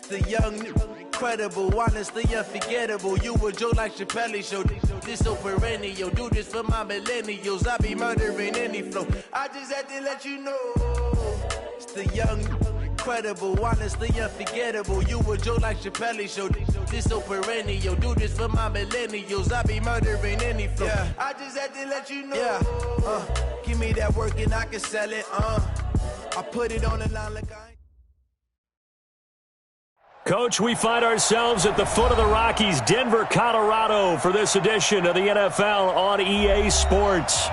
The young, incredible, honestly unforgettable. You a Joe like Chappelle show. This so perennial. Do this for my millennials. I be murdering any flow. I just had to let you know. It's the young, incredible, honestly unforgettable. You a Joe like Chappelle show. This so perennial. Do this for my millennials. I be murdering any flow. Yeah. I just had to let you know. Yeah. Give me that work and I can sell it. I put it on the line like I. Coach, we find ourselves at the foot of the Rockies, Denver, Colorado, for this edition of the NFL on EA Sports.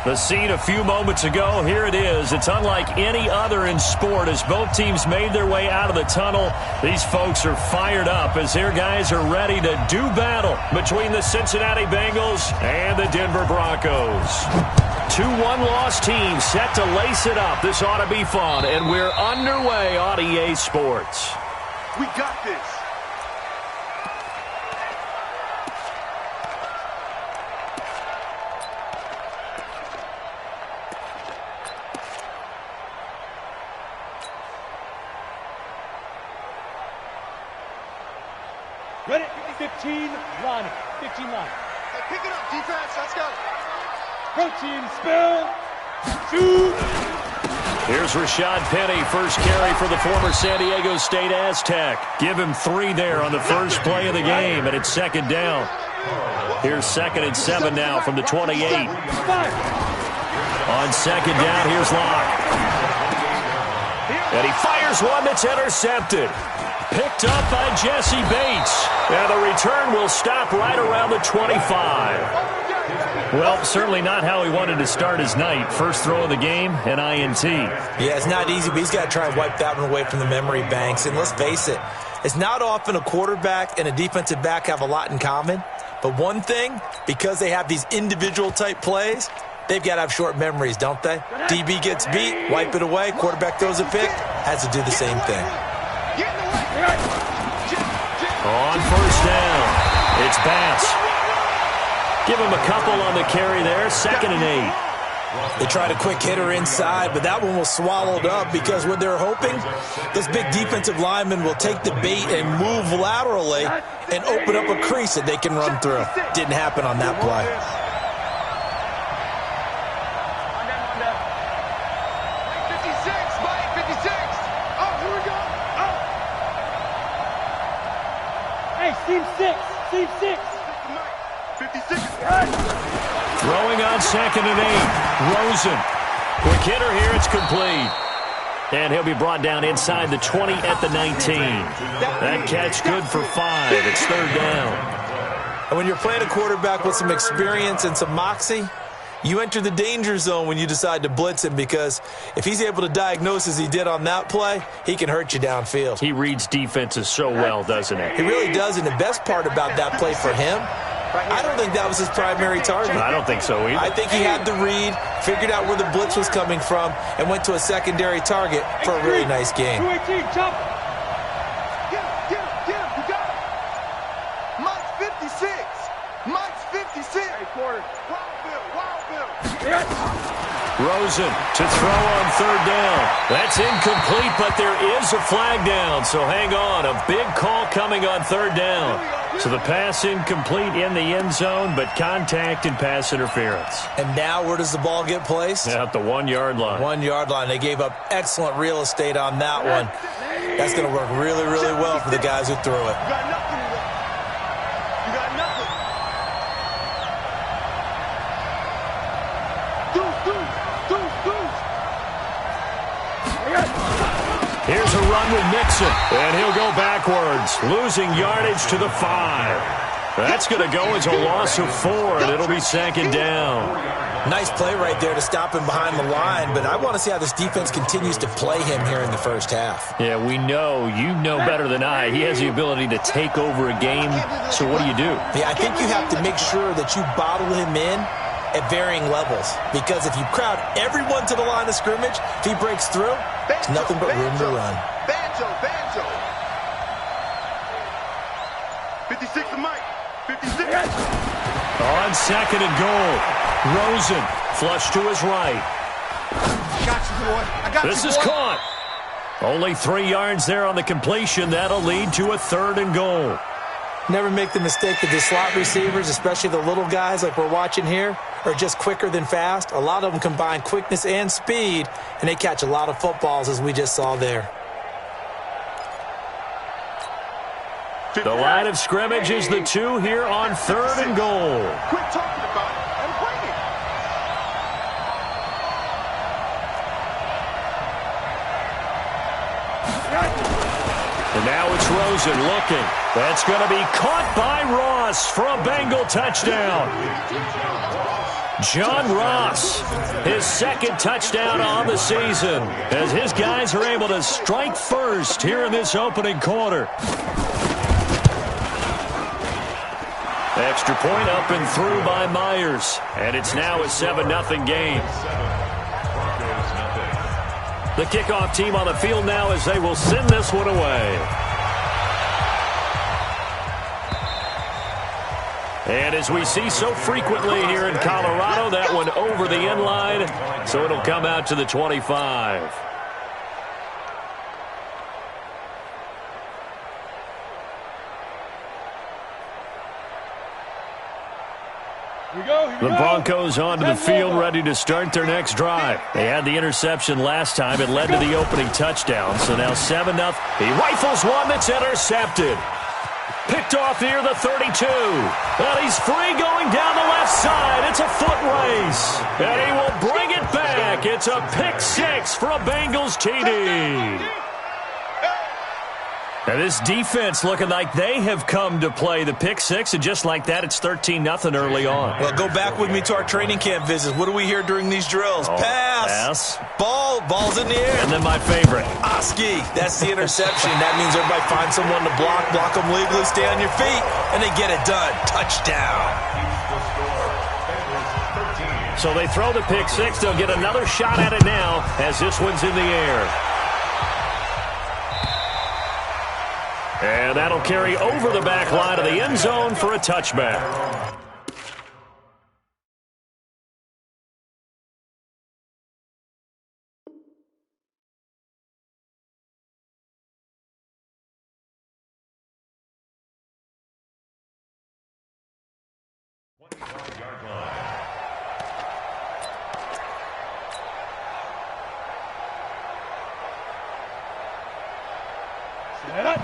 The scene a few moments ago, here it is. It's unlike any other in sport as both teams made their way out of the tunnel. These folks are fired up as their guys are ready to do battle between the Cincinnati Bengals and the Denver Broncos. Two one-loss teams set to lace it up. This ought to be fun, and we're underway on EA Sports. We got this. Ready? 15 line. 15 line. Hey, pick it up, defense. Let's go. Protein spill. Shoot. Here's Rashad Penny, first carry for the former San Diego State Aztec. Give him 3 there on the first play of the game, and it's second down. Here's 2nd and 7 now from the 28. On second down, here's Locke. And he fires one that's intercepted. Picked up by Jesse Bates. And the return will stop right around the 25. Well, certainly not how he wanted to start his night. First throw of the game, an INT. Yeah, it's not easy, but he's got to try and wipe that one away from the memory banks. And let's face it, it's not often a quarterback and a defensive back have a lot in common. But one thing, because they have these individual type plays, they've got to have short memories, don't they? DB gets beat, wipe it away, quarterback throws a pick, has to do the same thing. On first down, it's Bass. Give him a couple on the carry there, 2nd and 8. They tried a quick hitter inside, but that one was swallowed up because what they're hoping, this big defensive lineman will take the bait and move laterally and open up a crease that they can run through. Didn't happen on that play. Team 6. Team 6. 56. Throwing on 2nd and 8. Rosen. Quick hitter here. It's complete. And he'll be brought down inside the 20 at the 19. That catch good for 5. It's 3rd down. And when you're playing a quarterback with some experience and some moxie, you enter the danger zone when you decide to blitz him, because if he's able to diagnose as he did on that play, he can hurt you downfield. He reads defenses so well, doesn't he? He really does, and the best part about that play for him, I don't think that was his primary target. I don't think so either. I think he had the read, figured out where the blitz was coming from, and went to a secondary target for a really nice game. 218, jump. Get him, you got it. Mike's 56. Mike's 56. Hey, quarter. Rosen to throw on 3rd down. That's incomplete, but there is a flag down, so hang on. A big call coming on 3rd down. So the pass incomplete in the end zone, but contact and pass interference. And now where does the ball get placed? At the 1-yard line. 1-yard line. They gave up excellent real estate on that one. That's going to work really, really well for the guys who threw it. Here's a run with Mixon, and he'll go backwards, losing yardage to the 5. That's going to go as a loss of 4, and it'll be 2nd down. Nice play right there to stop him behind the line, but I want to see how this defense continues to play him here in the first half. Yeah, we know, you know better than I, he has the ability to take over a game, so what do you do? Yeah, I think you have to make sure that you bottle him in at varying levels, because if you crowd everyone to the line of scrimmage, if he breaks through, there's nothing but room to run. Banjo. 56 to Mike. 56. On 2nd and goal, Rosen flush to his right. I got you, boy. This is caught. Only 3 yards there on the completion. That'll lead to a 3rd and goal. Never make the mistake that the slot receivers, especially the little guys like we're watching here, are just quicker than fast. A lot of them combine quickness and speed, and they catch a lot of footballs, as we just saw there. The line of scrimmage is the 2 here on 3rd and goal. Quit talking about it and bring it. And now it's Rosen looking. That's going to be caught by Ross for a Bengal touchdown. John Ross, his 2nd touchdown on the season, as his guys are able to strike first here in this opening quarter. Extra point up and through by Myers, and it's now a 7-0 game. The kickoff team on the field now as they will send this one away. And as we see so frequently here in Colorado, that one over the end line, so it'll come out to the 25. The Broncos onto the field, ready to start their next drive. They had the interception last time. It led to the opening touchdown. So now 7-0. He rifles one that's intercepted. Picked off near the 32. And he's free going down the left side. It's a foot race. And he will bring it back. It's a pick 6 for a Bengals TD. And this defense looking like they have come to play the pick 6, and just like that, it's 13-0 early on. Well, go back with me to our training camp visits. What do we hear during these drills? Pass. Ball's in the air. And then my favorite. Oski. That's the interception. That means everybody finds someone to block them legally, stay on your feet, and they get it done. Touchdown. So they throw the pick 6. They'll get another shot at it now as this one's in the air. And that'll carry over the back line of the end zone for a touchback.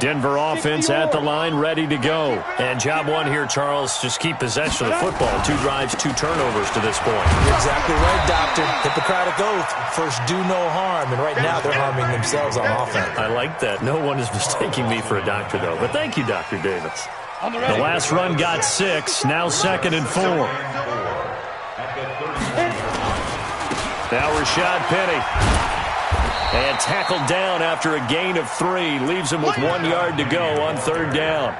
Denver offense at the line, ready to go. And job one here, Charles, just keep possession of the football. 2 drives, 2 turnovers to this point. You're exactly right, Doctor. Hippocratic oath. First, do no harm. And right now, they're harming themselves on offense. I like that. No one is mistaking me for a doctor, though. But thank you, Dr. Davis. The last run got 6. Now 2nd and 4. Now Rashad Penny. And tackled down after a gain of 3. Leaves him with 1 yard to go on 3rd down.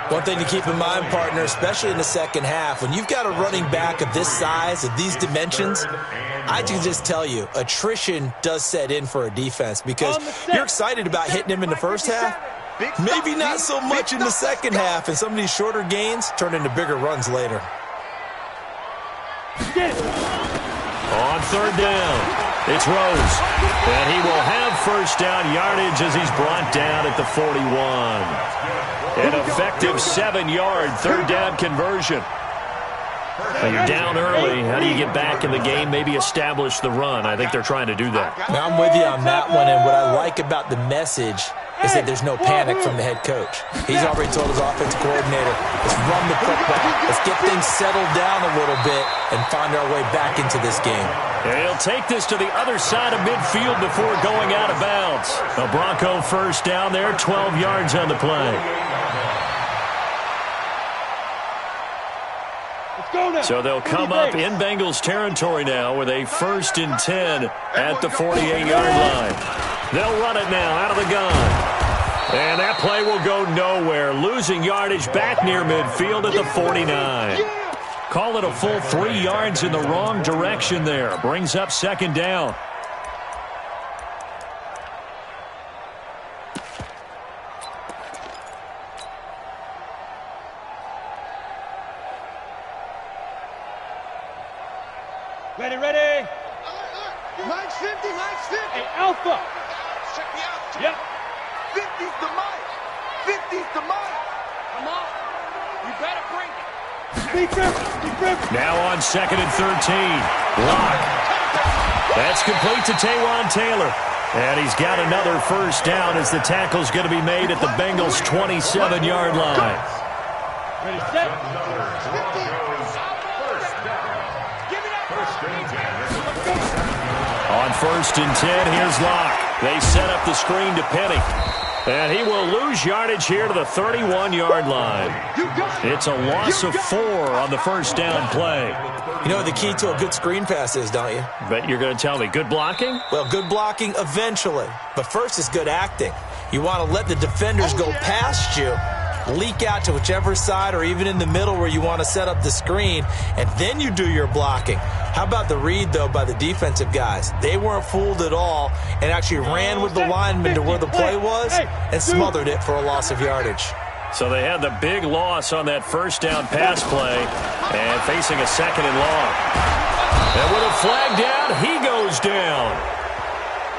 One thing to keep in mind, partner, especially in the second half, when you've got a running back of this size, of these dimensions, I can just tell you, attrition does set in for a defense because you're excited about hitting him in the first half. Maybe not so much in the second half, and some of these shorter gains turn into bigger runs later. On 3rd down. It's Rose, and he will have first down yardage as he's brought down at the 41. An effective 7-yard 3rd down conversion. Well, you're down early. How do you get back in the game, maybe establish the run? I think they're trying to do that. Now, I'm with you on that one, and what I like about the message is that there's no panic from the head coach. He's already told his offensive coordinator, let's run the football. Let's get things settled down a little bit and find our way back into this game. And he'll take this to the other side of midfield before going out of bounds. A Bronco first down there, 12 yards on the play. So they'll come up in Bengals territory now with a 1st and 10 at the 48-yard line. They'll run it now out of the gun. And that play will go nowhere. Losing yardage back near midfield at the 49. Call it a full 3 yards in the wrong direction there. Brings up 2nd down. Ready. Max 50, Max 50. Hey, Alpha. Yep. 50's the mic. 50's the mic. Come on. You better bring it. Now on 2nd and 13. Lock. That's complete to Taywan Taylor. And he's got another first down as the tackle's going to be made at the Bengals' 27-yard line. Ready, set. On 1st and 10, here's Locke. They set up the screen to Penny. And he will lose yardage here to the 31-yard line. It's a loss of 4 on the first down play. You know what the key to a good screen pass is, don't you? Bet you're going to tell me. Good blocking? Well, good blocking eventually. But first is good acting. You want to let the defenders go past you, leak out to whichever side or even in the middle where you want to set up the screen, and then you do your blocking. How about the read, though, by the defensive guys? They weren't fooled at all and actually ran with the lineman to where the play was and smothered it for a loss of yardage. So they had the big loss on that first down pass play and facing a 2nd and long. And with a flag down, he goes down.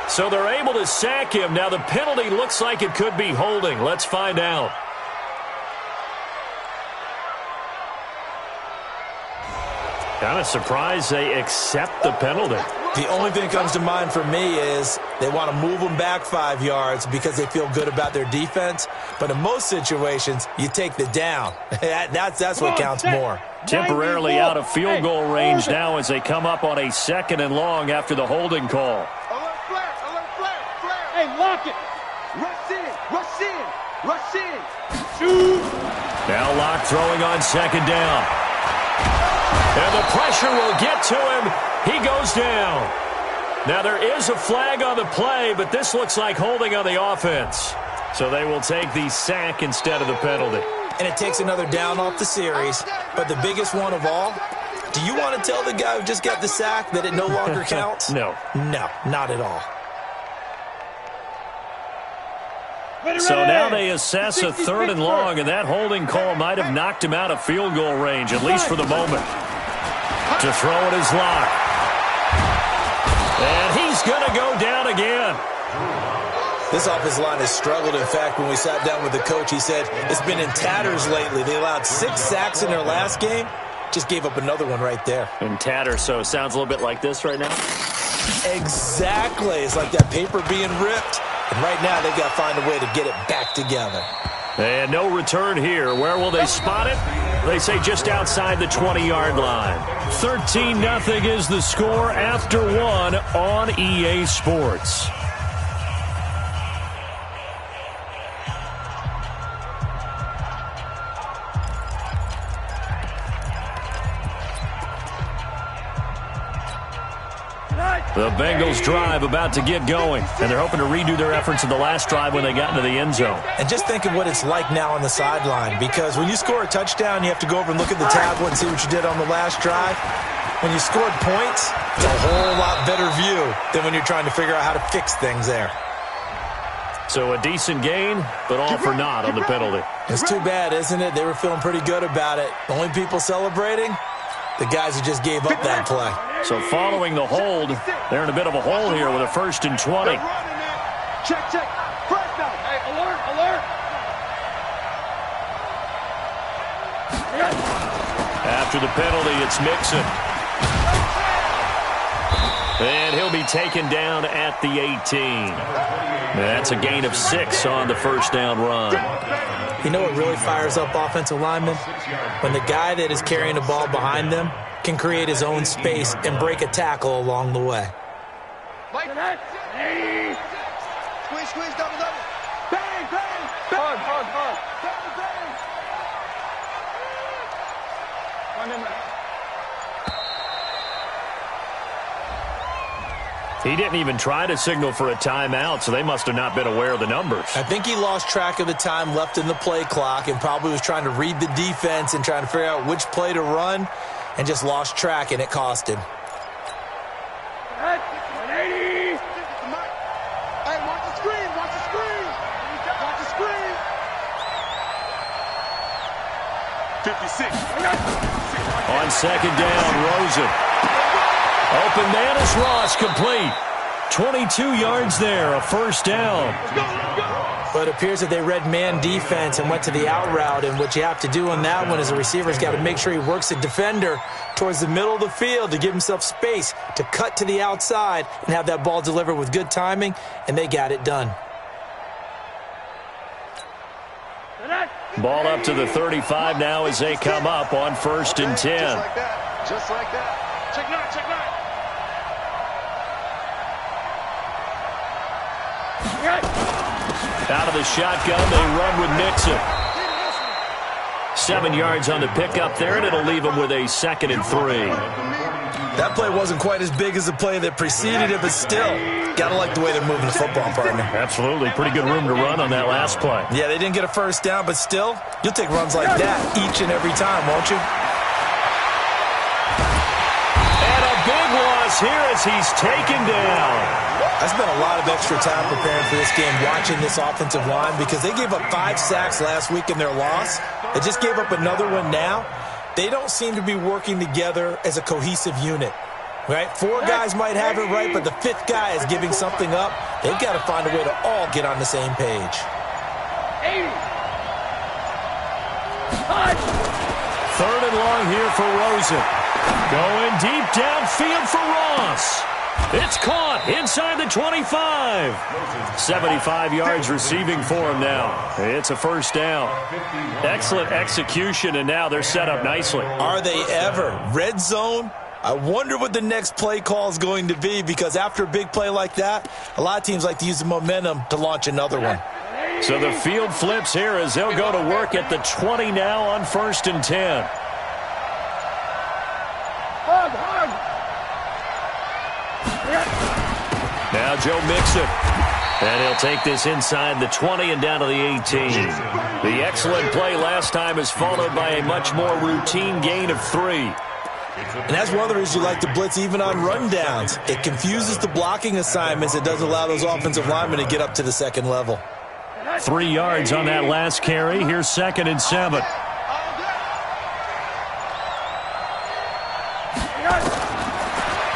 So they're able to sack him. Now the penalty looks like it could be holding. Let's find out. Kind of surprised they accept the penalty. The only thing that comes to mind for me is they want to move them back 5 yards because they feel good about their defense. But in most situations, you take the down. That's what counts more. Temporarily out of field goal range now as they come up on a 2nd and long after the holding call. Alert flag, alert flag, flag. Hey, lock it. Rush in, rush in, rush in. Shoot. Now Locke throwing on 2nd down. And the pressure will get to him. He goes down. Now there is a flag on the play, but this looks like holding on the offense. So they will take the sack instead of the penalty. And it takes another down off the series. But the biggest one of all, do you want to tell the guy who just got the sack that it no longer counts? No. No, not at all. So now they assess a 3rd and long, and that holding call might have knocked him out of field goal range, at least for the moment. To throw it is Locke. And he's going to go down again. This offensive line has struggled. In fact, when we sat down with the coach, he said it's been in tatters lately. They allowed 6 sacks in their last game. Just gave up another one right there. In tatters, so it sounds a little bit like this right now? Exactly. It's like that paper being ripped. And right now, they've got to find a way to get it back together. And no return here. Where will they spot it? They say just outside the 20-yard line. 13-0 is the score after 1 on EA Sports. The Bengals drive about to get going, and they're hoping to redo their efforts in the last drive when they got into the end zone. And just think of what it's like now on the sideline, because when you score a touchdown, you have to go over and look at the tablet and see what you did on the last drive. When you scored points, it's a whole lot better view than when you're trying to figure out how to fix things there. So a decent gain, but all for naught on the penalty. It's too bad, isn't it? They were feeling pretty good about it. The only people celebrating, the guys who just gave up that play. So following the hold, they're in a bit of a hole here with a 1st and 20. Check, check. Press down. Hey, alert, alert. After the penalty, it's Mixon. And he'll be taken down at the 18. That's a gain of 6 on the first down run. You know what really fires up offensive linemen? When the guy that is carrying the ball behind them can create his own space and break a tackle along the way. Squeeze, squeeze, double, double. Bang, bang, bang. Hard, hard. Bang, bang. He didn't even try to signal for a timeout, so they must have not been aware of the numbers. I think he lost track of the time left in the play clock and probably was trying to read the defense and trying to figure out which play to run and just lost track, and it cost him. Hey, watch the screen, watch the screen. Watch the screen. 56. On 2nd down, Rosen. Open man is Ross, complete. 22 yards there, a first down. But it appears that they read man defense and went to the out route, and what you have to do on that one is the receiver's got to make sure he works the defender towards the middle of the field to give himself space to cut to the outside and have that ball delivered with good timing, and they got it done. Ball up to the 35 now as they come up on 1st and 10. Just like that. Just like that. Check nine, check nine. Out of the shotgun, they run with Mixon. 7 yards on the pickup there, and it'll leave them with a 2nd and 3. That play wasn't quite as big as the play that preceded it, but still, got to like the way they're moving the football, partner. Absolutely. Pretty good room to run on that last play. Yeah, they didn't get a first down, but still, you'll take runs like that each and every time, won't you? And a big loss here as he's taken down. I spent a lot of extra time preparing for this game, watching this offensive line, because they gave up 5 sacks last week in their loss. They just gave up another one now. They don't seem to be working together as a cohesive unit, right? 4 guys might have it right, but the 5th guy is giving something up. They've got to find a way to all get on the same page. 3rd and long here for Rosen. Going deep downfield for Ross. It's caught inside the 25. 75 yards receiving for him now. It's a first down. Excellent execution, and now they're set up nicely. Are they ever? Red zone? I wonder what the next play call is going to be, because after a big play like that, a lot of teams like to use the momentum to launch another one. So the field flips here as they'll go to work at the 20 now on 1st and 10. Now Joe Mixon. And he'll take this inside the 20 and down to the 18. The excellent play last time is followed by a much more routine gain of 3. And that's one of the reasons you like to blitz even on rundowns. It confuses the blocking assignments. It doesn't allow those offensive linemen to get up to the second level. 3 yards on that last carry. Here's 2nd and 7.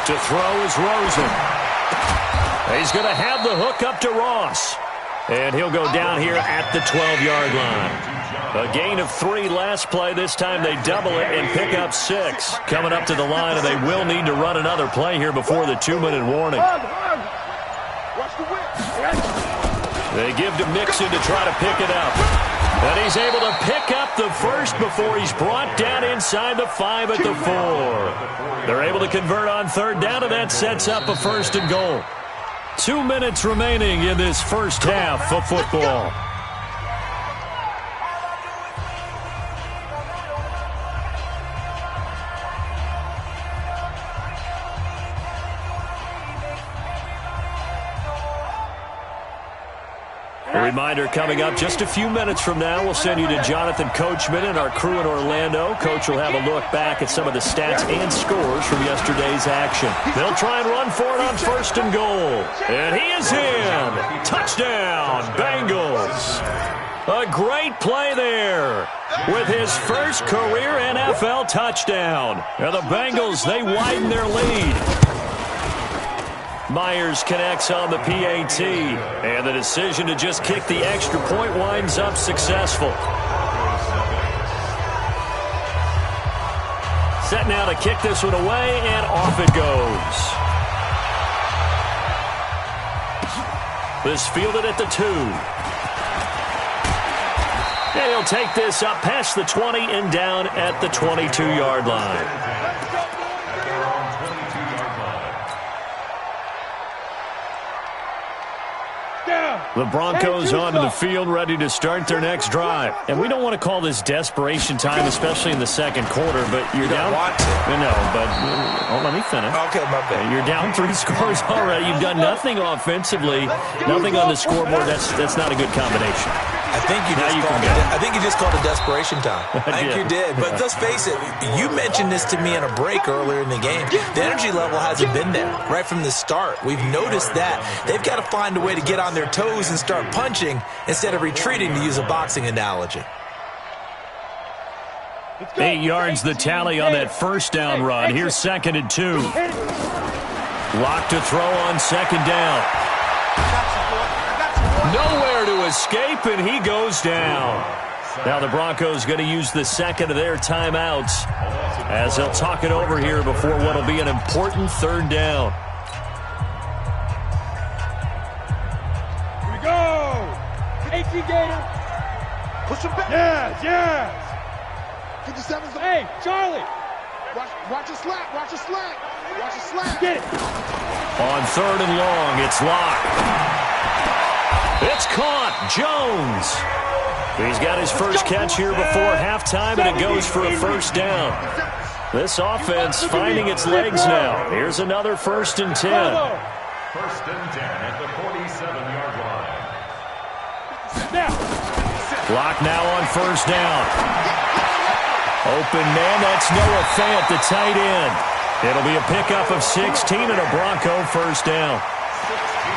To throw is Rosen. He's going to have the hook up to Ross. And he'll go down here at the 12-yard line. A gain of 3 last play. This time they double it and pick up 6. Coming up to the line, and they will need to run another play here before the 2-minute warning. They give to Mixon to try to pick it up. And he's able to pick up the first before he's brought down inside the 5 at the 4. They're able to convert on 3rd down, and that sets up a 1st and goal. 2 minutes remaining in this first half of football. A reminder coming up just a few minutes from now, we'll send you to Jonathan Coachman and our crew in Orlando. Coach will have a look back at some of the stats and scores from yesterday's action. They'll try and run for it on 1st and goal. And he is in. Touchdown, Bengals. A great play there with his first career NFL touchdown. And the Bengals, they widen their lead. Myers connects on the PAT, and the decision to just kick the extra point winds up successful. Set now to kick this one away, and off it goes. This fielded at the 2. And he'll take this up past the 20 and down at the 22-yard line. The Broncos onto the field, ready to start their next drive. And we don't want to call this desperation time, especially in the second quarter, but you're down. Want to. No, but let me finish. Okay, my bad. You're down 3 scores already. You've done nothing offensively, nothing on the scoreboard. That's not a good combination. I think you just called it desperation time. I think you did. But let's face it, you mentioned this to me in a break earlier in the game. The energy level hasn't been there right from the start. We've noticed that. They've got to find a way to get on their toes and start punching instead of retreating, to use a boxing analogy. 8 yards the tally on that first down run. Here's 2nd and 2. Lock to throw on second down. Nowhere to escape, and he goes down. Now the Broncos going to use the second of their timeouts as they'll talk it over here before what will be an important third down. Here we go. 18 Gator. Push him back. Yes. 57's the... Hey, Charlie. Watch a slack. Watch a slack. Watch a slack. Get it. On third and long, it's locked. It's caught. Jones. He's got his first catch here before halftime, and it goes for a first down. This offense finding its legs now. Here's another 1st and 10. 1st and 10 at the 47-yard line. Clock now on 1st down. Open man, that's Noah Fant, the tight end. It'll be a pickup of 16 and a Bronco 1st down.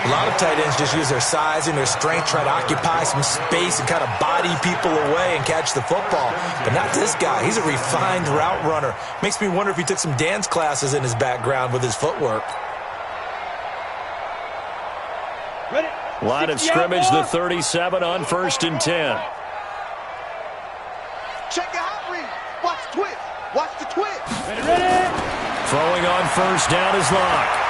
A lot of tight ends just use their size and their strength, try to occupy some space and kind of body people away and catch the football. But not this guy. He's a refined route runner. Makes me wonder if he took some dance classes in his background with his footwork. Ready. Line of scrimmage, the 37 on 1st and 10. Check your hot read. Watch the twist. Watch the twist. Ready. Throwing on 1st down is Locke.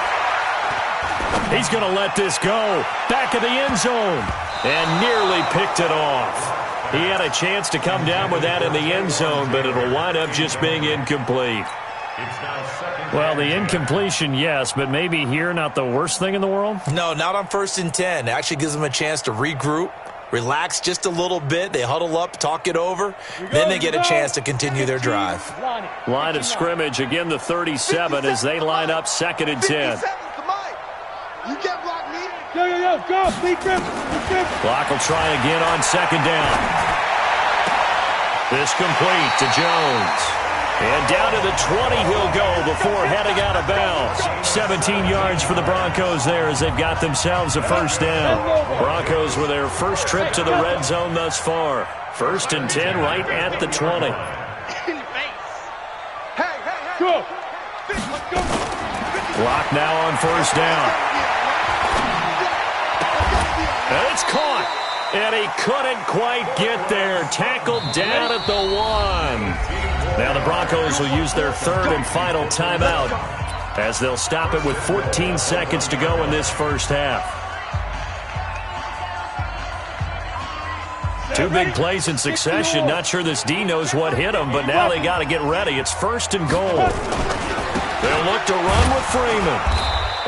He's going to let this go. Back of the end zone. And nearly picked it off. He had a chance to come down with that in the end zone, but it'll wind up just being incomplete. Well, the incompletion, yes, but maybe here not the worst thing in the world? No, not on 1st and 10. It actually gives them a chance to regroup, relax just a little bit. They huddle up, talk it over. Then they get a chance to continue their drive. Line of scrimmage, again the 37 as they line up 2nd and 10. You can't block me. Go. Big grip. Clock will try again on 2nd down. This complete to Jones. And down to the 20 he'll go before heading out of bounds. 17 yards for the Broncos there as they've got themselves a 1st down. Broncos with their first trip to the red zone thus far. 1st and 10 right at the 20. Go. Clock now on 1st down. And it's caught. And he couldn't quite get there. Tackled down at the 1. Now the Broncos will use their 3rd and final timeout as they'll stop it with 14 seconds to go in this first half. 2 big plays in succession. Not sure this D knows what hit him, but now they got to get ready. It's 1st and goal. They'll look to run with Freeman.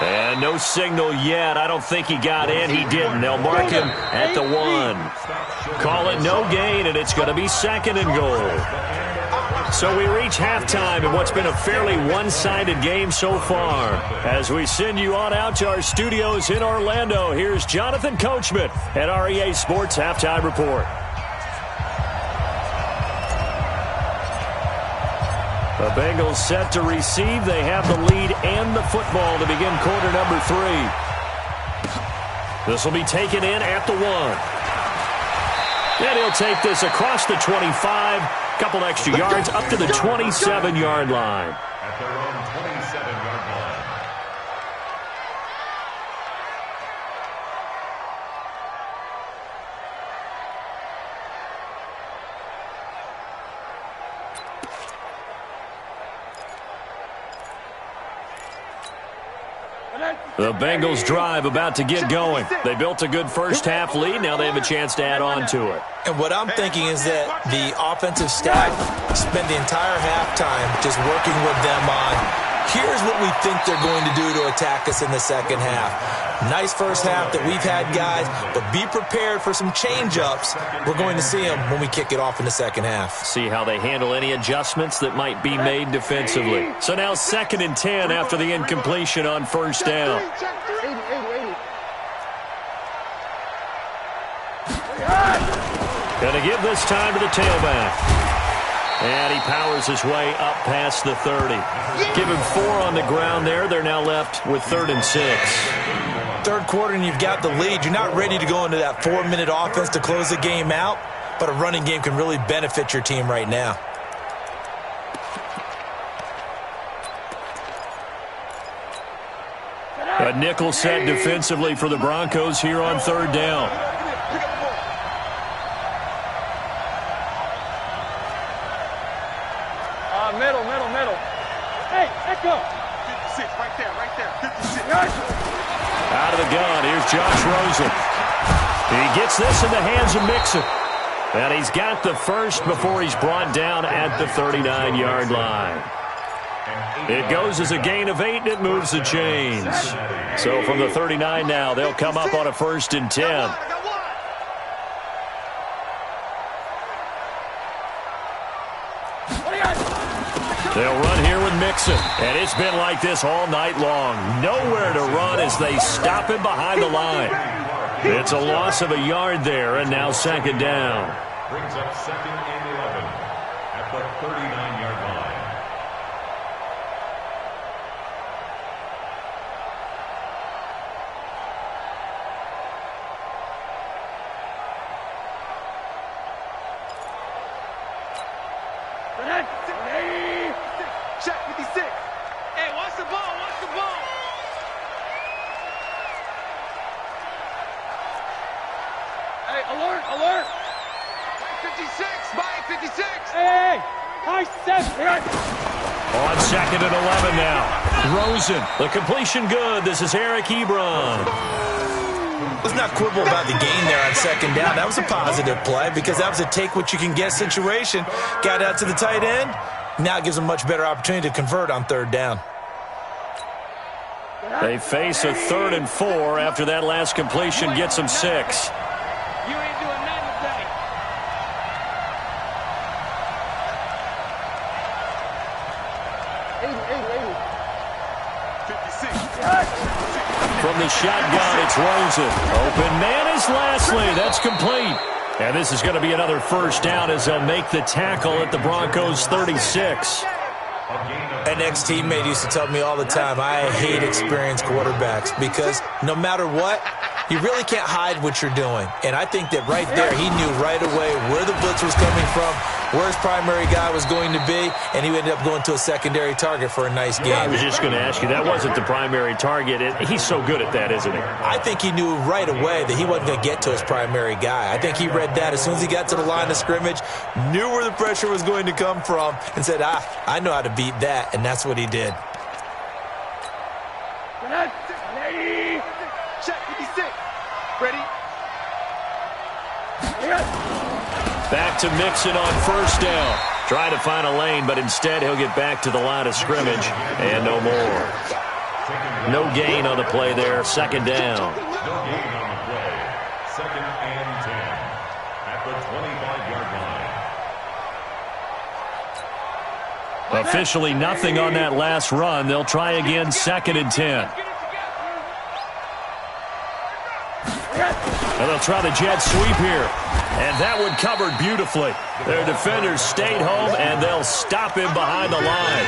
And no signal yet. I don't think he got in. He didn't. They'll mark him at the 1. Call it no gain, and it's going to be 2nd and goal. So we reach halftime in what's been a fairly one-sided game so far. As we send you on out to our studios in Orlando, here's Jonathan Coachman at REA Sports Halftime Report. The Bengals set to receive. They have the lead and the football to begin quarter number 3. This will be taken in at the 1. And he'll take this across the 25. Couple extra yards up to the 27-yard line. At their own 27-yard line. The Bengals drive about to get going. They built a good first half lead. Now they have a chance to add on to it. And what I'm thinking is that the offensive staff spent the entire halftime just working with them on, here's what we think they're going to do to attack us in the second half. Nice first half that we've had, guys, but be prepared for some change-ups. We're going to see them when we kick it off in the second half. See how they handle any adjustments that might be made defensively. So now 2nd and 10 after the incompletion on 1st down. Going to give this time to the tailback. And he powers his way up past the 30. Give him 4 on the ground there. They're now left with 3rd and 6. Third quarter and you've got the lead. You're not ready to go into that 4-minute offense to close the game out, but a running game can really benefit your team right now. A nickel set defensively for the Broncos here on third down. Middle. Hey, echo. 56, right there. 56. Out of the gun, here's Josh Rosen. He gets this in the hands of Mixon. And he's got the first before he's brought down at the 39-yard line. It goes as a gain of 8, and it moves the chains. So from the 39 now, they'll come up on a 1st and 10. They'll run here with Mixon. And it's been like this all night long. Nowhere to run as they stop him behind the line. It's a loss of a yard there, and now 2nd down. Brings up 2nd and 11 at the 39-yard line. Check 56. Hey, watch the ball. Hey, alert. 56. Mike 56. Hey, high 7. On 2nd and 11 now. Rosen, the completion good. This is Eric Ebron. Let's not quibble about the gain there on 2nd down. That was a positive play because that was a take-what-you-can-get situation. Got out to the tight end. Now it gives them a much better opportunity to convert on 3rd down. They face a 3rd and 4 after that last completion gets them 6. You ain't doing nothing today. From the shotgun, it's Rosen. Open man is Lashley. That's complete. And this is going to be another 1st down as they'll make the tackle at the Broncos' 36. An ex-teammate used to tell me all the time, I hate experienced quarterbacks because no matter what, you really can't hide what you're doing. And I think that right there, he knew right away where the blitz was coming from, where his primary guy was going to be, and he ended up going to a secondary target for a nice game. I was just going to ask you, that wasn't the primary target. He's so good at that, isn't he? I think he knew right away that he wasn't going to get to his primary guy. I think he read that as soon as he got to the line of scrimmage, knew where the pressure was going to come from, and said, I know how to beat that, and that's what he did. Check 56. Ready? Back to Mixon on 1st down. Try to find a lane, but instead he'll get back to the line of scrimmage and no more. No gain on the play there. 2nd down. No gain on the play. 2nd and 10 at the 25-yard line. Officially nothing on that last run. They'll try again 2nd and 10. And they'll try the jet sweep here. And that one covered beautifully. Their defenders stayed home, and they'll stop him behind the line.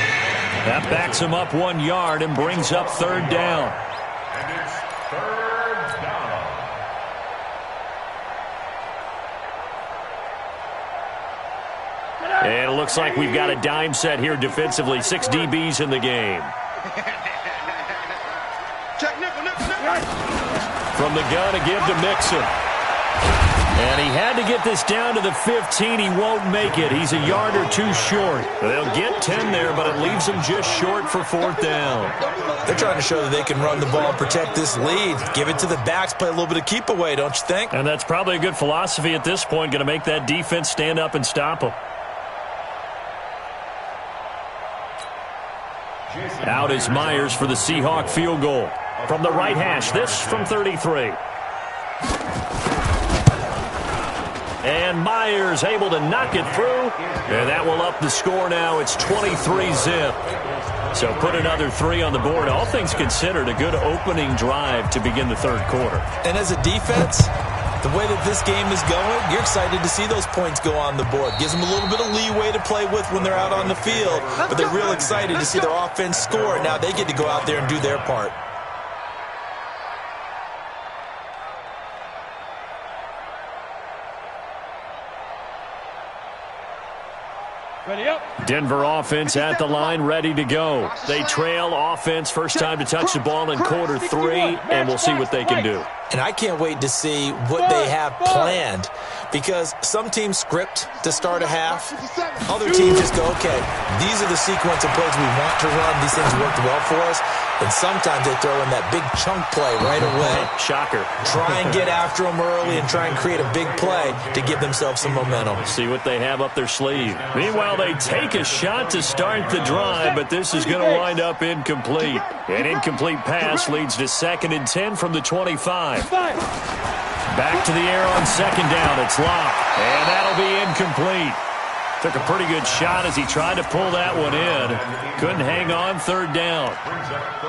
That backs him up 1 yard and brings up 3rd down. And it's 3rd down. And it looks like we've got a dime set here defensively. 6 DBs in the game. Check nickel. From the gun, a give to Mixon. And he had to get this down to the 15. He won't make it. He's a yard or 2 short. They'll get 10 there, but it leaves him just short for 4th down. They're trying to show that they can run the ball and protect this lead. Give it to the backs, play a little bit of keep away, don't you think? And that's probably a good philosophy at this point. Going to make that defense stand up and stop him. Out is Myers for the Seahawk field goal. From the right hash, this from 33. And Myers able to knock it through. And that will up the score now. It's 23-zip. So put another 3 on the board. All things considered, a good opening drive to begin the 3rd quarter. And as a defense, the way that this game is going, you're excited to see those points go on the board. Gives them a little bit of leeway to play with when they're out on the field. But they're real excited to see their offense score. Now they get to go out there and do their part. Ready up. Denver offense at the line, ready to go. They trail offense, first time to touch the ball in quarter 3, and we'll see what they can do. And I can't wait to see what they have planned, because some teams script to start a half. Other teams just go, okay, these are the sequence of plays we want to run. These things worked well for us. And sometimes they throw in that big chunk play right away. Shocker. Try and get after them early and try and create a big play to give themselves some momentum. See what they have up their sleeve. Meanwhile, they take a shot to start the drive, but this is going to wind up incomplete. An incomplete pass leads to 2nd and 10 from the 25. Back to the air on 2nd down. It's locked, and that'll be incomplete. Took a pretty good shot as he tried to pull that one in. Couldn't hang on 3rd down.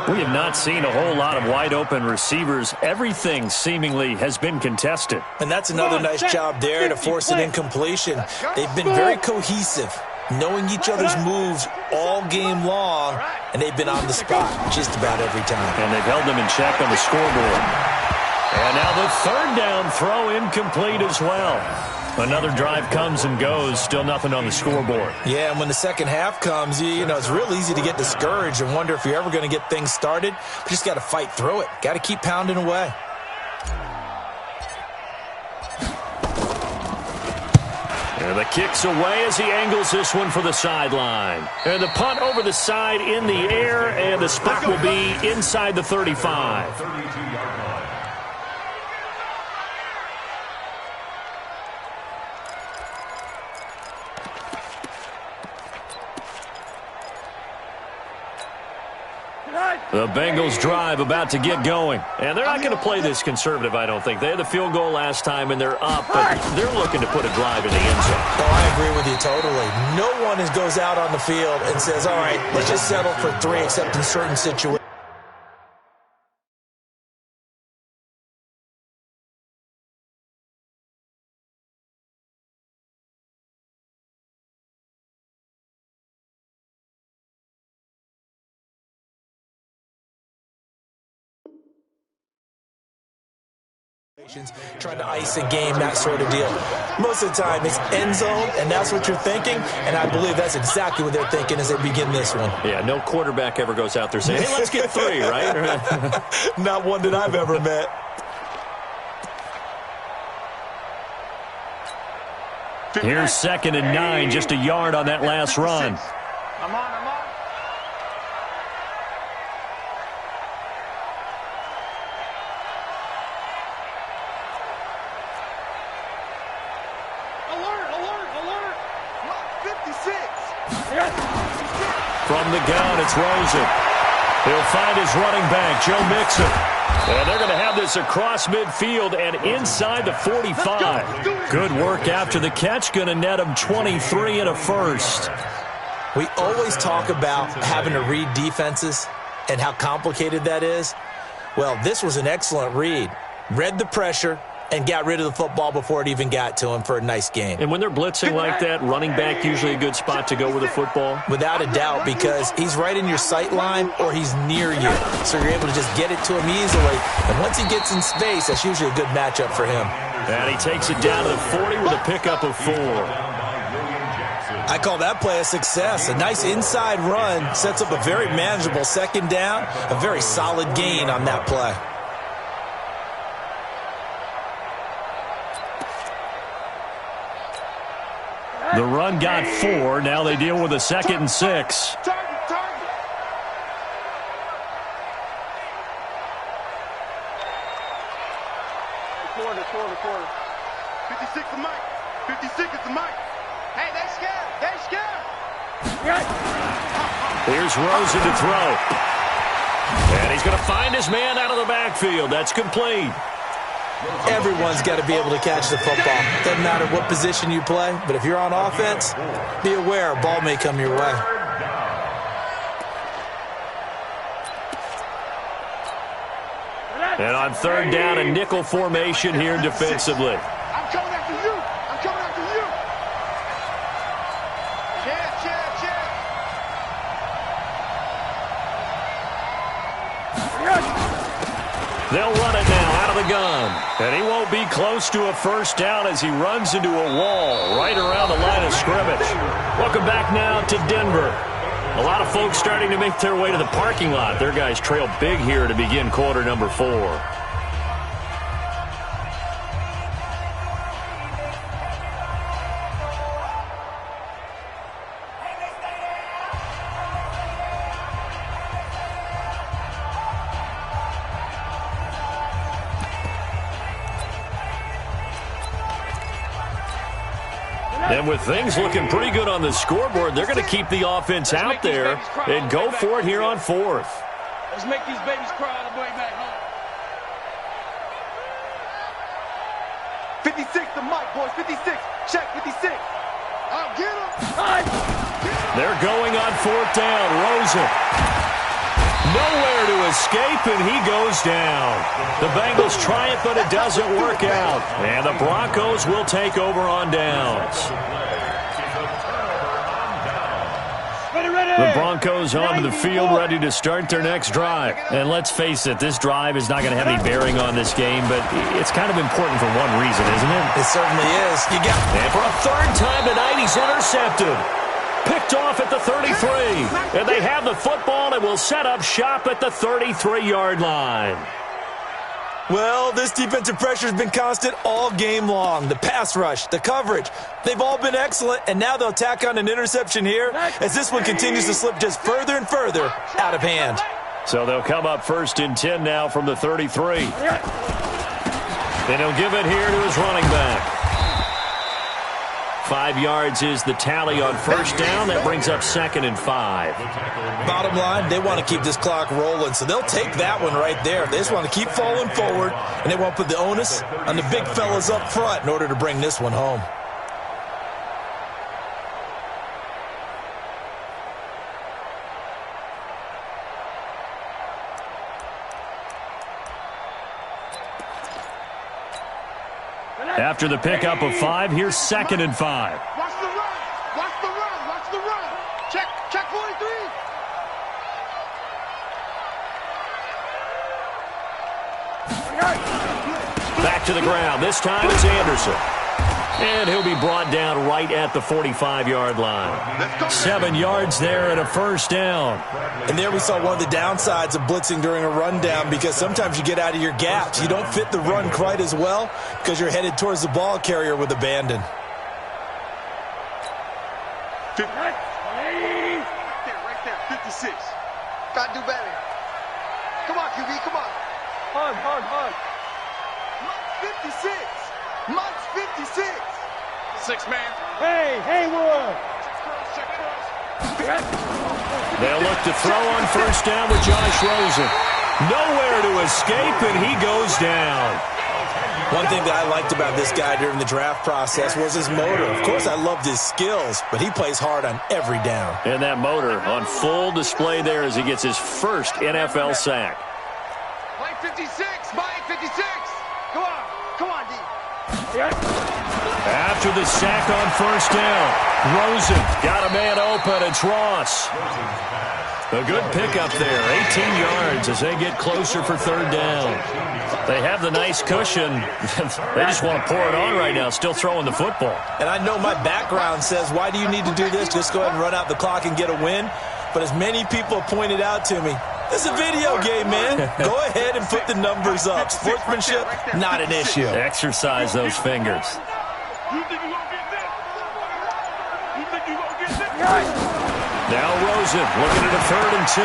We have not seen a whole lot of wide-open receivers. Everything seemingly has been contested. And that's another nice job there to force an incompletion. They've been very cohesive, knowing each other's moves all game long, and they've been on the spot just about every time. And they've held them in check on the scoreboard. And now the 3rd down throw incomplete as well. Another drive comes and goes, still nothing on the scoreboard. Yeah, and when the second half comes, you know, it's real easy to get discouraged and wonder if you're ever going to get things started. But you just got to fight through it. Got to keep pounding away. And the kick's away as he angles this one for the sideline. And the punt over the side in the air, and the spot will be inside the 35. 32-yard line. The Bengals drive about to get going. And they're not going to play this conservative, I don't think. They had the field goal last time, and they're up, but they're looking to put a drive in the end zone. Oh, I agree with you totally. No one goes out on the field and says, all right, let's just settle for 3, except in certain situations. Trying to ice a game, that sort of deal. Most of the time, it's end zone, and that's what you're thinking, and I believe that's exactly what they're thinking as they begin this one. Yeah, no quarterback ever goes out there saying, hey, let's get 3, right? Not one that I've ever met. Here's 2nd and 9, just a yard on that last run. I'm on. Alert. Block 56. From the gun, it's Rosen. He'll find his running back, Joe Mixon. And they're going to have this across midfield and inside the 45. Good work after the catch. Going to net him 23 and a first. We always talk about having to read defenses and how complicated that is. Well, this was an excellent read. Read the pressure and got rid of the football before it even got to him for a nice game. And when they're blitzing like that, running back usually a good spot to go with the football? Without a doubt, because he's right in your sight line or he's near you. So you're able to just get it to him easily. And once he gets in space, that's usually a good matchup for him. And he takes it down to the 40 with a pickup of 4. I call that play a success. A nice inside run sets up a very manageable 2nd down. A very solid gain on that play. The run got 4. Now they deal with a 2nd and 6. Target. Quarter. 56 is Mike. 56 is Mike. Hey, they scared. Here's Rosen to throw. And he's going to find his man out of the backfield. That's complete. Everyone's got to be able to catch the football. Doesn't matter what position you play, but if you're on offense, be aware a ball may come your way. And on 3rd down, a nickel formation here defensively. I'm coming after you. They'll run it now out of of the gun. And he won't be close to a first down as he runs into a wall right around the line of scrimmage. Welcome back now to Denver. A lot of folks starting to make their way to the parking lot. Their guys trail big here to begin quarter number 4. And with things looking pretty good on the scoreboard, they're going to keep the offense out there and go for it here on 4th. Let's make these babies cry on the way back home. 56 to Mike, boys. 56. Check 56. I'll get him. They're going on 4th down. Rosen. Nowhere to escape, and he goes down. The Bengals try it, but it doesn't work out. And the Broncos will take over on downs. The Broncos onto the field, ready to start their next drive. And let's face it, this drive is not going to have any bearing on this game, but it's kind of important for one reason, isn't it? It certainly is. And for a 3rd time tonight, he's intercepted. Picked off at the 33. And they have the football and will set up shop at the 33-yard line. Well, this defensive pressure has been constant all game long. The pass rush, the coverage, they've all been excellent, and now they'll tack on an interception here as this one continues to slip just further and further out of hand. So they'll come up 1st and 10 now from the 33. And he'll give it here to his running back. 5 yards is the tally on 1st down. That brings up 2nd and 5. Bottom line, they want to keep this clock rolling, so they'll take that one right there. They just want to keep falling forward, and they want to put the onus on the big fellas up front in order to bring this one home. After the pickup of 5, here's 2nd and 5. Watch the run. Watch the run. Watch the run. Check 43. Back to the ground. This time it's Anderson. And he'll be brought down right at the 45-yard line. 7 yards there and a 1st down. And there we saw one of the downsides of blitzing during a rundown, because sometimes you get out of your gaps. You don't fit the run quite as well because you're headed towards the ball carrier with abandon. Right there. 56. Gotta do better. Come on, QB. Come on. Hard. Mike's 56. Mike's 56. 6 man. Hey, Haywood. They'll look to throw on 1st down with Josh Rosen. Nowhere to escape, and he goes down. One thing that I liked about this guy during the draft process was his motor. Of course, I loved his skills, but he plays hard on every down. And that motor on full display there as he gets his first NFL sack. Mike 56. Mike 56. Come on, D. After the sack on 1st down, Rosen got a man open. It's Ross. A good pickup there, 18 yards as they get closer for 3rd down. They have the nice cushion. They just want to pour it on right now, still throwing the football. And I know my background says, why do you need to do this? Just go ahead and run out the clock and get a win. But as many people have pointed out to me, it's a video game, man. Go ahead and put the numbers up. Sportsmanship, not an issue. Exercise those fingers. Now Rosen looking at a 3rd and 2.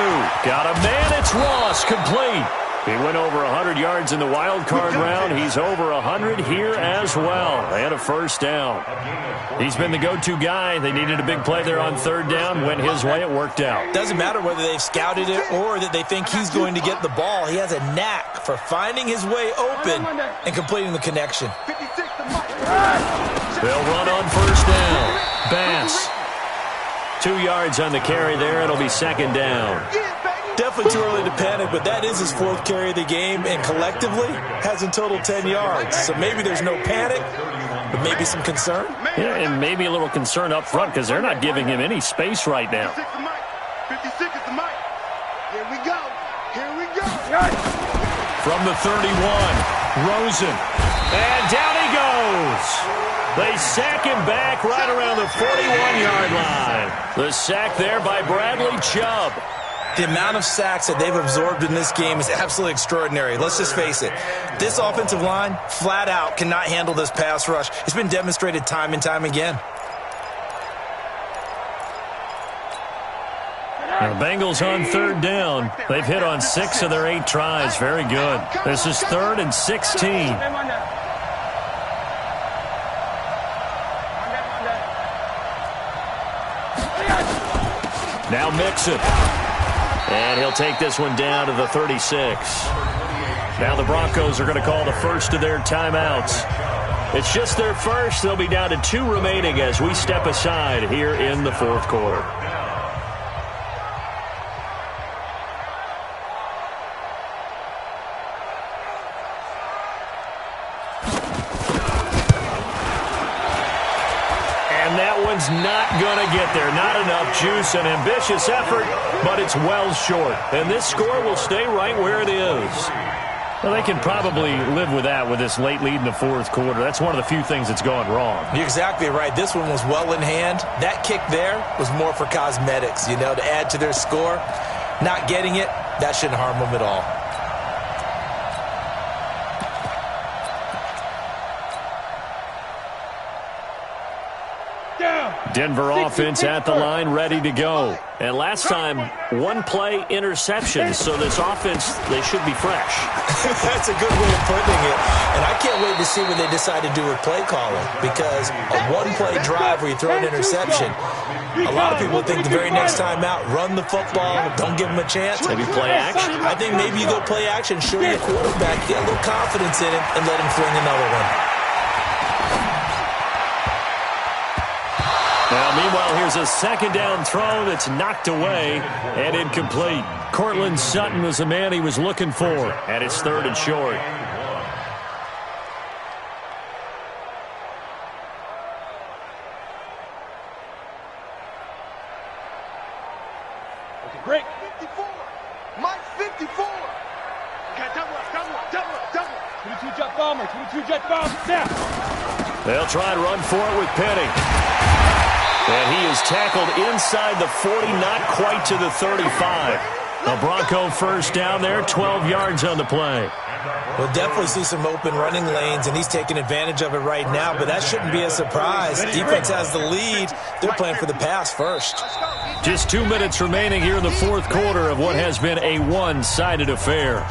Got a man. It's Ross. Complete. He went over 100 yards in the wild card round. He's over 100 here as well. And a 1st down. He's been the go-to guy. They needed a big play there on 3rd down. Went his way. It worked out. Doesn't matter whether they've scouted it or that they think he's going to get the ball. He has a knack for finding his way open and completing the connection. They'll run on 1st down. Bass. 2 yards on the carry there. It'll be 2nd down. Definitely too early to panic, but that is his 4th carry of the game, and collectively has in total 10 yards. So maybe there's no panic, but maybe some concern. Yeah, and maybe a little concern up front because they're not giving him any space right now. 56 is the mic. Here we go. from the 31. Rosen. And down he goes. They sack him back right around the 41-yard line. The sack there by Bradley Chubb. The amount of sacks that they've absorbed in this game is absolutely extraordinary. Let's just face it. This offensive line, flat out, cannot handle this pass rush. It's been demonstrated time and time again. The Bengals on third down. They've hit on 6 of their 8 tries. Very good. This is 3rd and 16. Now Mixon. And he'll take this one down to the 36. Now the Broncos are going to call the first of their timeouts. It's just their first. They'll be down to 2 remaining as we step aside here in the 4th quarter. Not going to get there. Not enough juice. An ambitious effort, but it's well short. And this score will stay right where it is. Well, they can probably live with that with this late lead in the 4th quarter. That's one of the few things that's gone wrong. You're exactly right. This one was well in hand. That kick there was more for cosmetics, to add to their score. Not getting it, that shouldn't harm them at all. Denver offense at the line, ready to go. And last time, 1-play interception. So this offense, they should be fresh. That's a good way of putting it. And I can't wait to see what they decide to do with play calling. Because a 1-play drive where you throw an interception, a lot of people think the very next time out, run the football, don't give them a chance. Maybe play action? I think maybe you go play action, show your quarterback, get a little confidence in him, and let him fling another one. Now, meanwhile, here's a 2nd down throw that's knocked away and incomplete. Cortland Sutton was the man he was looking for, and it's 3rd and short. Break. 54. Mike 54. Okay, double up. 22 jet bomber. 22 jet bomber. Now. They'll try and run for it with Penny. And he is tackled inside the 40, not quite to the 35. A Bronco first down there, 12 yards on the play. We'll definitely see some open running lanes, and he's taking advantage of it right now, but that shouldn't be a surprise. Defense has the lead. They're playing for the pass first. Just 2 minutes remaining here in the 4th quarter of what has been a one-sided affair.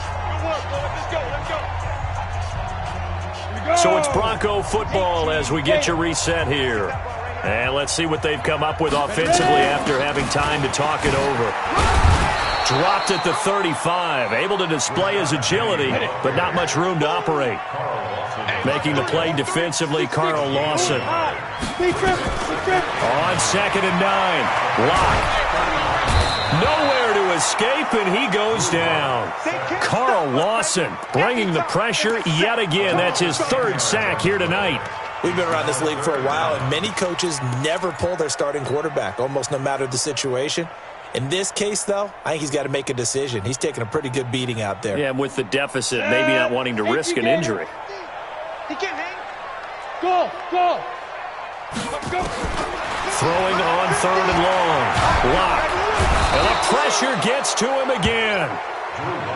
So it's Bronco football as we get you reset here. And let's see what they've come up with offensively after having time to talk it over. Dropped at the 35. Able to display his agility, but not much room to operate. Making the play defensively, Carl Lawson. On 2nd and 9. Lock. Nowhere to escape, and he goes down. Carl Lawson bringing the pressure yet again. That's his 3rd sack here tonight. We've been around this league for a while, and many coaches never pull their starting quarterback, almost no matter the situation. In this case, though, I think he's got to make a decision. He's taking a pretty good beating out there. Yeah, with the deficit, maybe not wanting to risk an injury. He can't hang. Go. Throwing on 3rd and long. Lock. And the pressure gets to him again.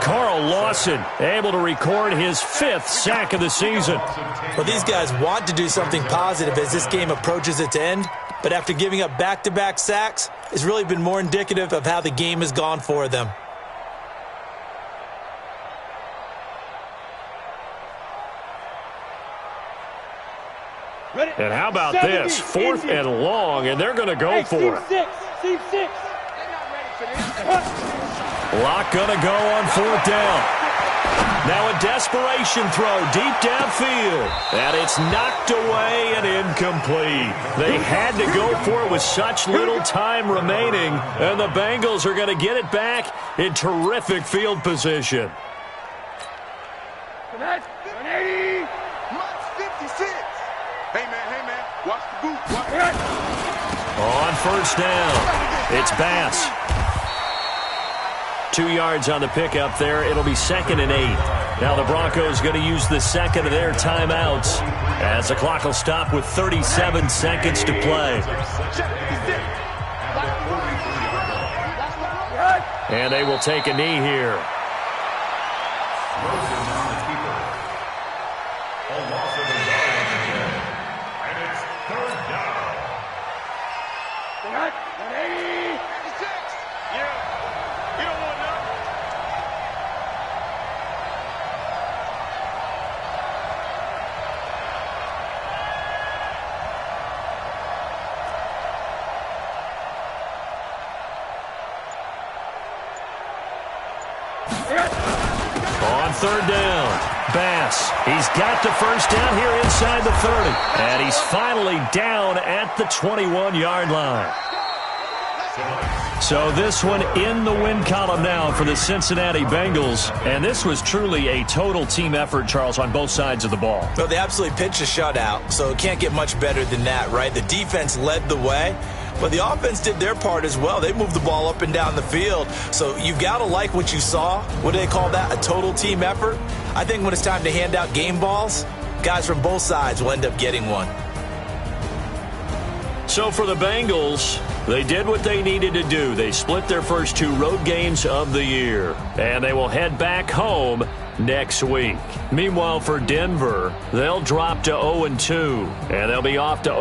Carl Lawson able to record his 5th sack of the season. Well, these guys want to do something positive as this game approaches its end, but after giving up back-to-back sacks, it's really been more indicative of how the game has gone for them. And how about this? 4th and long, and they're going to go for it. Team 6. Lock going to go on 4th down. Now a desperation throw deep downfield. And it's knocked away and incomplete. They had to go for it with such little time remaining. And the Bengals are going to get it back in terrific field position. 180. Mike's 56. Hey, man. Watch the boot. On 1st down, it's Bass. 2 yards on the pickup there. It'll be 2nd and 8. Now the Broncos going to use the second of their timeouts as the clock will stop with 37 seconds to play. And they will take a knee here. On third down, Bass. He's got the first down here inside the 30. And he's finally down at the 21-yard line. So this one in the win column now for the Cincinnati Bengals. And this was truly a total team effort, Charles, on both sides of the ball. Well, they absolutely pitched a shutout, so it can't get much better than that, right? The defense led the way, but the offense did their part as well. They moved the ball up and down the field. So you've got to like what you saw. What do they call that? A total team effort? I think when it's time to hand out game balls, guys from both sides will end up getting one. So for the Bengals, they did what they needed to do. They split their first two road games of the year, and they will head back home next week. Meanwhile, for Denver, they'll drop to 0-2, and they'll be off to